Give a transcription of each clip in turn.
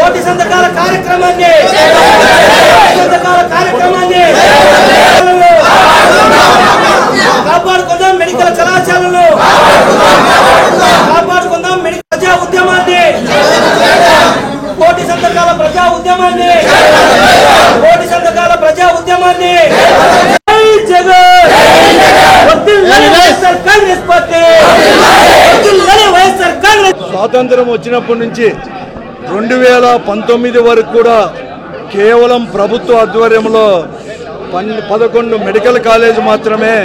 కోటి సంతకాల కార్యక్రమాన్ని కాపాడుకుందాం. మెడికల్ కళాశాలను కాపాడుకుందాం. మెడికల్ ప్రజా ఉద్యమాన్ని, కోటి సంతకాల ప్రజా ఉద్యమాన్ని, కోటి సంతకాల ప్రజా ఉద్యమాన్ని. స్వాతంత్రం వచ్చినప్పటి నుంచి 2019 వరకు కూడా కేవలం ప్రభుత్వ ఆధ్వర్యంలో 11 మెడికల్ కాలేజ్ మాత్రమే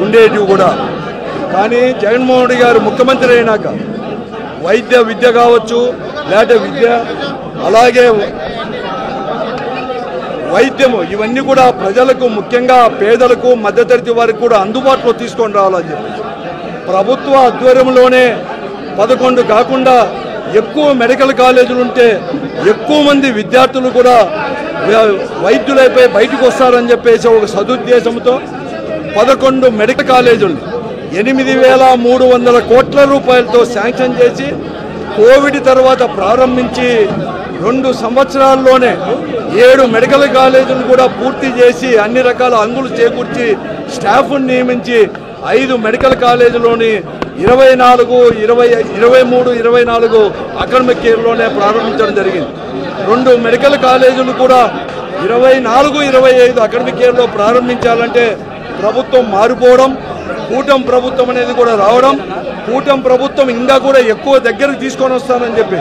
ఉండేటివి కూడా. కానీ జగన్మోహన్ రెడ్డి గారు ముఖ్యమంత్రి అయినాక విద్య కావచ్చు, లేకపోతే విద్య, అలాగే వైద్యము, ఇవన్నీ కూడా ప్రజలకు, ముఖ్యంగా పేదలకు, మధ్యతరగతి వారికి కూడా అందుబాటులో తీసుకొని రావాలని చెప్పి ప్రభుత్వ ఆధ్వర్యంలోనే 11 కాకుండా ఎక్కువ మెడికల్ కాలేజీలు ఉంటే ఎక్కువ మంది విద్యార్థులు కూడా వైద్యులైపోయి బయటకు వస్తారని చెప్పేసి ఒక సదుద్దేశంతో 11 మెడికల్ కాలేజీలు 8,300 కోట్ల రూపాయలతో శాంక్షన్ చేసి కోవిడ్ తర్వాత ప్రారంభించి 2 సంవత్సరాల్లోనే 7 మెడికల్ కాలేజీలు కూడా పూర్తి చేసి అన్ని రకాల అంగులు చేకూర్చి స్టాఫ్ను నియమించి 5 మెడికల్ కాలేజీలోని 23-24 అకాడమిక్ ఇయర్లోనే ప్రారంభించడం జరిగింది. 2 మెడికల్ కాలేజీలు కూడా 24-25 అకాడమిక్ ఇయర్లో ప్రారంభించాలంటే ప్రభుత్వం మారిపోవడం, కూటమి ప్రభుత్వం అనేది కూడా రావడం, కూటమి ప్రభుత్వం ఇంకా కూడా ఎక్కువ దగ్గరకు తీసుకొని వస్తానని చెప్పి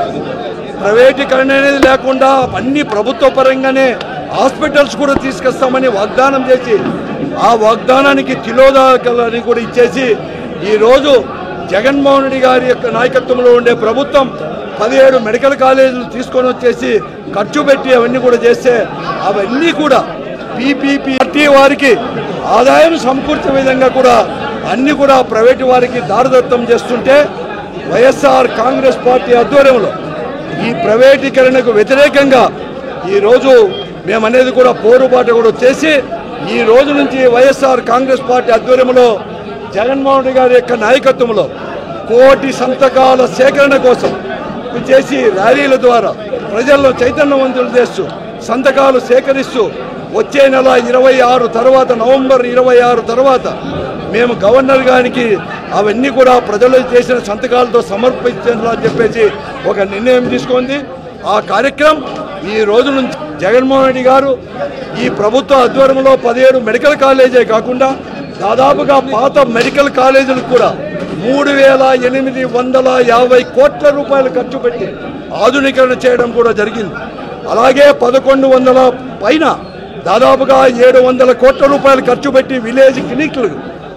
ప్రైవేటీకరణ అనేది లేకుండా అన్ని ప్రభుత్వ పరంగానే హాస్పిటల్స్ కూడా తీసుకొస్తామని వాగ్దానం చేసి ఆ వాగ్దానానికి తిలోదకాలని కూడా ఇచ్చేసి ఈరోజు జగన్మోహన్ రెడ్డి గారి యొక్క నాయకత్వంలో ఉండే ప్రభుత్వం 17 మెడికల్ కాలేజీలు తీసుకొని వచ్చేసి ఖర్చు పెట్టి అవన్నీ కూడా చేస్తే అవన్నీ కూడా పీపీపీ వారికి ఆదాయం సమకూర్చే విధంగా కూడా అన్ని కూడా ప్రైవేటు వారికి దారదత్తం చేస్తుంటే వైఎస్ఆర్ కాంగ్రెస్ పార్టీ ఆధ్వర్యంలో ఈ ప్రైవేటీకరణకు వ్యతిరేకంగా ఈరోజు మేమనేది కూడా పోరుబాటు కూడా చేసి ఈ రోజు నుంచి వైఎస్ఆర్ కాంగ్రెస్ పార్టీ ఆధ్వర్యంలో జగన్మోహన్ రెడ్డి గారి యొక్క నాయకత్వంలో 1,00,00,000 సంతకాల సేకరణ కోసం చేసి ర్యాలీల ద్వారా ప్రజల్లో చైతన్యవంతులు చేస్తూ సంతకాలు సేకరిస్తూ వచ్చే నెల 26 తర్వాత, నవంబర్ 26 తర్వాత మేము గవర్నర్ గారికి అవన్నీ కూడా ప్రజలు చేసిన సంతకాలతో సమర్పించాలని చెప్పేసి ఒక నిర్ణయం తీసుకుంది. ఆ కార్యక్రమం ఈ రోజు నుంచి జగన్మోహన్ రెడ్డి గారు ఈ ప్రభుత్వ ఆధ్వర్యంలో 17 మెడికల్ కాలేజే కాకుండా దాదాపుగా పాత మెడికల్ కాలేజీలకు కూడా 3,850 కోట్ల రూపాయలు ఖర్చు పెట్టి ఆధునీకరణ చేయడం కూడా జరిగింది. అలాగే 1100 పైన దాదాపుగా 700 కోట్ల రూపాయలు ఖర్చు పెట్టి విలేజ్ క్లినిక్లు,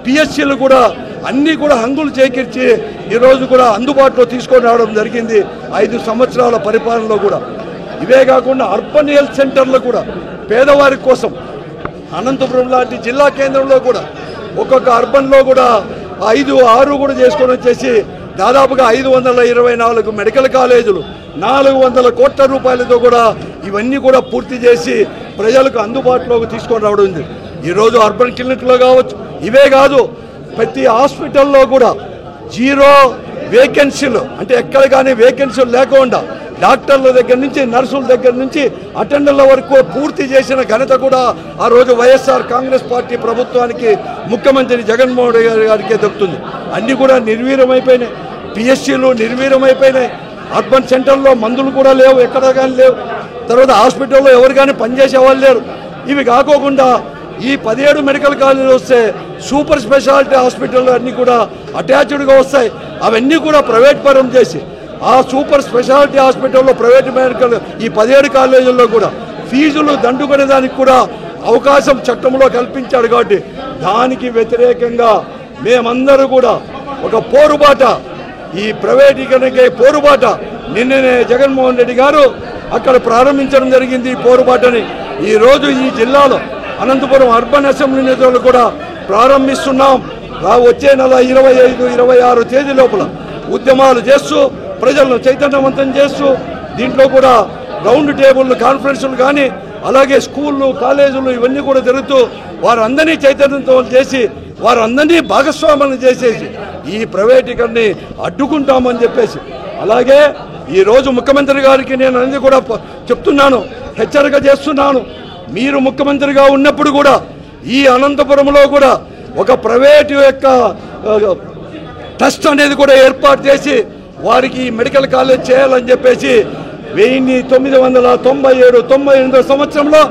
పిహెచ్సిలు కూడా అన్నీ కూడా హంగులు చేకూర్చి ఈరోజు కూడా అందుబాటులో తీసుకొని రావడం జరిగింది 5 సంవత్సరాల పరిపాలనలో కూడా. ఇవే కాకుండా అర్బన్ హెల్త్ సెంటర్లు కూడా పేదవారి కోసం అనంతపురం లాంటి జిల్లా కేంద్రంలో కూడా ఒక్కొక్క అర్బన్లో కూడా 5-6 కూడా చేసుకొని వచ్చేసి దాదాపుగా 524 మెడికల్ కాలేజీలు 400 కోట్ల రూపాయలతో కూడా ఇవన్నీ కూడా పూర్తి చేసి ప్రజలకు అందుబాటులోకి తీసుకొని రావడం ఉంది. ఈరోజు అర్బన్ క్లినిక్లో కావచ్చు, ఇవే కాదు ప్రతి హాస్పిటల్లో కూడా 0 వేకెన్సీలు, అంటే ఎక్కడ కానీ వేకెన్సీలు లేకుండా డాక్టర్ల దగ్గర నుంచి, నర్సుల దగ్గర నుంచి, అటెండర్ల వరకు పూర్తి చేసిన ఘనత కూడా ఆ రోజు వైఎస్ఆర్ కాంగ్రెస్ పార్టీ ప్రభుత్వానికి, ముఖ్యమంత్రి జగన్మోహన్ రెడ్డి గారికి దక్కుతుంది. అన్నీ కూడా నిర్వీర్యమైపోయినాయి, పిహెచ్సీలు నిర్వీర్యమైపోయినాయి, అర్బన్ సెంటర్లో మందులు కూడా లేవు, ఎక్కడ కానీ లేవు. తర్వాత హాస్పిటల్లో ఎవరు కానీ పనిచేసే వాళ్ళు లేరు. ఇవి కాకోకుండా ఈ 17 మెడికల్ కాలేజీలు వస్తే సూపర్ స్పెషాలిటీ హాస్పిటల్ అన్నీ కూడా అటాచ్డ్గా వస్తాయి. అవన్నీ కూడా ప్రైవేట్ పరం చేసి ఆ సూపర్ స్పెషాలిటీ హాస్పిటల్లో ప్రైవేట్ మెడికల్ ఈ 17 కాలేజీల్లో కూడా ఫీజులు దండుకునేదానికి కూడా అవకాశం చట్టంలో కల్పించాడు. కాబట్టి దానికి వ్యతిరేకంగా మేమందరూ కూడా ఒక పోరుబాట, ఈ ప్రైవేటీకరణకి పోరుబాట నిన్ననే జగన్మోహన్ రెడ్డి గారు అక్కడ ప్రారంభించడం జరిగింది. ఈ పోరుబాటని ఈరోజు ఈ జిల్లాలో అనంతపురం అర్బన్ అసెంబ్లీ నిధులు కూడా ప్రారంభిస్తున్నాం. వచ్చే నెల 25-26 తేదీ లోపల ఉద్యమాలు చేస్తూ ప్రజలను చైతన్యవంతం చేస్తూ దీంట్లో కూడా రౌండ్ టేబుల్ కాన్ఫరెన్సులు కానీ అలాగే స్కూళ్ళు, కాలేజీలు ఇవన్నీ కూడా జరుగుతూ వారందరినీ చైతన్యవంతం చేసి వారందరినీ భాగస్వాములను చేసేసి ఈ ప్రైవేటీకరణని అడ్డుకుంటామని చెప్పేసి, అలాగే ఈరోజు ముఖ్యమంత్రి గారికి నేను అనేది కూడా చెప్తున్నాను, హెచ్చరిక చేస్తున్నాను. మీరు ముఖ్యమంత్రిగా ఉన్నప్పుడు కూడా ఈ అనంతపురంలో కూడా ఒక ప్రైవేటు యొక్క ట్రస్ట్ అనేది కూడా ఏర్పాటు చేసి వారికి మెడికల్ కాలేజ్ చేయాలని చెప్పేసి 1997-98 సంవత్సరంలో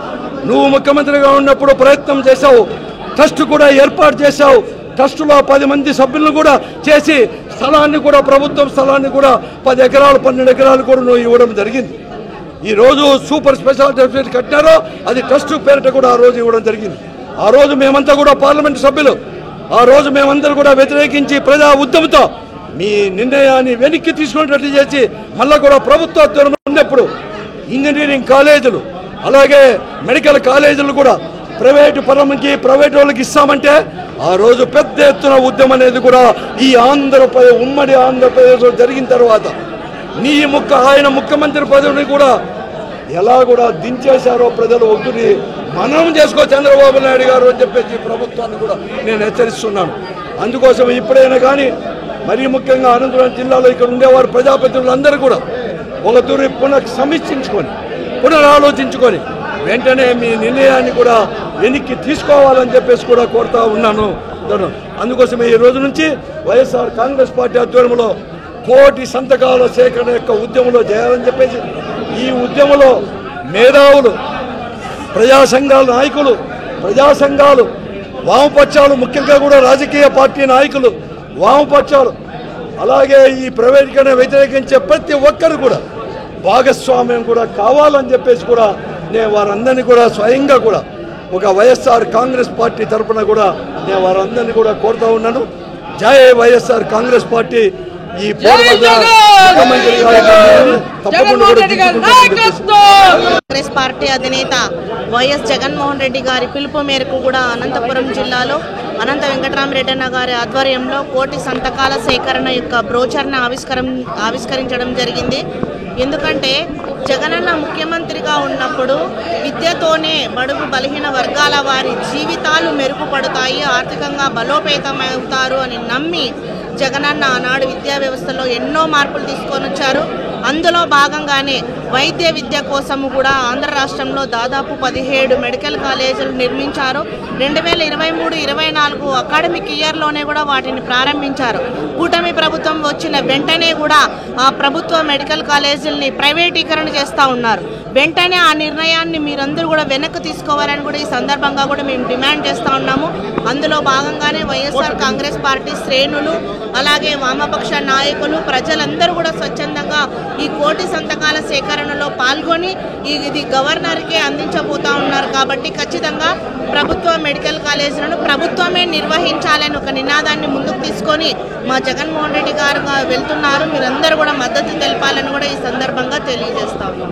నువ్వు ముఖ్యమంత్రిగా ఉన్నప్పుడు ప్రయత్నం చేశావు. ట్రస్ట్ కూడా ఏర్పాటు చేశావు. ట్రస్టులో 10 మంది సభ్యులను కూడా చేసి స్థలాన్ని కూడా ప్రభుత్వం స్థలాన్ని కూడా 10 ఎకరాలు 12 ఎకరాలు కూడా నువ్వు ఇవ్వడం జరిగింది. ఈరోజు సూపర్ స్పెషాలిటీ హాస్పిటల్ కట్టినారో అది ట్రస్ట్ పేరిట కూడా ఆ రోజు ఇవ్వడం జరిగింది. ఆ రోజు మేమంతా కూడా పార్లమెంటు సభ్యులు, ఆ రోజు మేమందరూ కూడా వ్యతిరేకించి ప్రజా ఉద్యమంతో మీ నిర్ణయాన్ని వెనక్కి తీసుకునేటట్లు చేసి మళ్ళీ కూడా ప్రభుత్వ ఉన్నప్పుడు ఇంజనీరింగ్ కాలేజీలు అలాగే మెడికల్ కాలేజీలు కూడా ప్రైవేటు పరంకి ప్రైవేట్ వాళ్ళకి ఇస్తామంటే ఆ రోజు పెద్ద ఎత్తున ఉద్యమం అనేది కూడా ఈ ఆంధ్రప్రదేశ్ ఉమ్మడి ఆంధ్రప్రదేశ్లో జరిగిన తర్వాత ఆయన ముఖ్యమంత్రి పదవిని కూడా ఎలా కూడా దించేశారో ప్రజలు ఒత్తిడి మనం చేసుకో చంద్రబాబు నాయుడు గారు అని చెప్పేసి ప్రభుత్వాన్ని కూడా నేను హెచ్చరిస్తున్నాను. అందుకోసం ఇప్పుడైనా కానీ మరీ ముఖ్యంగా అనంతపురం జిల్లాలో ఇక్కడ ఉండేవారు ప్రజాప్రతినిధులందరూ కూడా ఒక తూరి పునరాలోచించుకొని వెంటనే మీ నిర్ణయాన్ని కూడా వెనక్కి తీసుకోవాలని చెప్పేసి కూడా కోరుతా ఉన్నాను. అందుకోసమే ఈ రోజు నుంచి వైఎస్ఆర్ కాంగ్రెస్ పార్టీ ఆధ్వర్యంలో 1,00,00,000 సంతకాల సేకరణ యొక్క ఉద్యమంలో చేయాలని చెప్పేసి ఈ ఉద్యమంలో మేధావులు, ప్రజా సంఘాల నాయకులు, ప్రజా సంఘాలు, వామపక్షాలు, ముఖ్యంగా కూడా రాజకీయ పార్టీ నాయకులు, వామపక్షాలు, అలాగే ఈ ప్రైవేటీకరణ వ్యతిరేకించే ప్రతి ఒక్కరు కూడా భాగస్వామ్యం కూడా కావాలని చెప్పేసి కూడా నేను వారందరినీ కూడా స్వయంగా కూడా ఒక వైఎస్ఆర్ కాంగ్రెస్ పార్టీ తరఫున కూడా నేను వారందరినీ కూడా కోరుతా ఉన్నాను. జై వైఎస్ఆర్ కాంగ్రెస్ పార్టీ. ఈ కాంగ్రెస్ పార్టీ అధినేత వైఎస్ జగన్మోహన్ రెడ్డి గారి పిలుపు మేరకు కూడా అనంతపురం జిల్లాలో అనంత వెంకటరామరెడ్డి అన్న గారి ఆధ్వర్యంలో 1,00,00,000 సంతకాల సేకరణ యొక్క బ్రోచర్ను ఆవిష్కరించడం జరిగింది. ఎందుకంటే జగనన్న ముఖ్యమంత్రిగా ఉన్నప్పుడు విద్యతోనే బడుగు బలహీన వర్గాల వారి జీవితాలు మెరుగుపడతాయి, ఆర్థికంగా బలోపేతమవుతారు అని నమ్మి జగనన్న ఆనాడు విద్యా వ్యవస్థలో ఎన్నో మార్పులు తీసుకొని వచ్చారు. అందులో భాగంగానే వైద్య విద్య కోసము కూడా ఆంధ్ర రాష్ట్రంలో దాదాపు 17 మెడికల్ కాలేజీలు నిర్మించారు. 2023-24 అకాడమిక్ ఇయర్లోనే కూడా వాటిని ప్రారంభించారు. కూటమి ప్రభుత్వం వచ్చిన వెంటనే కూడా ఆ ప్రభుత్వ మెడికల్ కాలేజీలని ప్రైవేటీకరణ చేస్తూ ఉన్నారు. వెంటనే ఆ నిర్ణయాన్ని మీరందరూ కూడా వెనక్కి తీసుకోవాలని కూడా ఈ సందర్భంగా కూడా మేము డిమాండ్ చేస్తూ ఉన్నాము. అందులో భాగంగానే వైఎస్ఆర్ కాంగ్రెస్ పార్టీ శ్రేణులు అలాగే వామపక్ష నాయకులు ప్రజలందరూ కూడా స్వచ్ఛందంగా ఈ 1,00,00,000 సంతకాల సేకరణలో పాల్గొని ఇది గవర్నర్కే అందించబోతా ఉన్నారు. కాబట్టి ఖచ్చితంగా ప్రభుత్వ మెడికల్ కాలేజీలను ప్రభుత్వమే నిర్వహించాలని ఒక నినాదాన్ని ముందుకు తీసుకొని మా జగన్మోహన్ రెడ్డి గారు వెళ్తున్నారు. మీరందరూ కూడా మద్దతు తెలపాలని కూడా ఈ సందర్భంగా తెలియజేస్తా ఉన్నాం.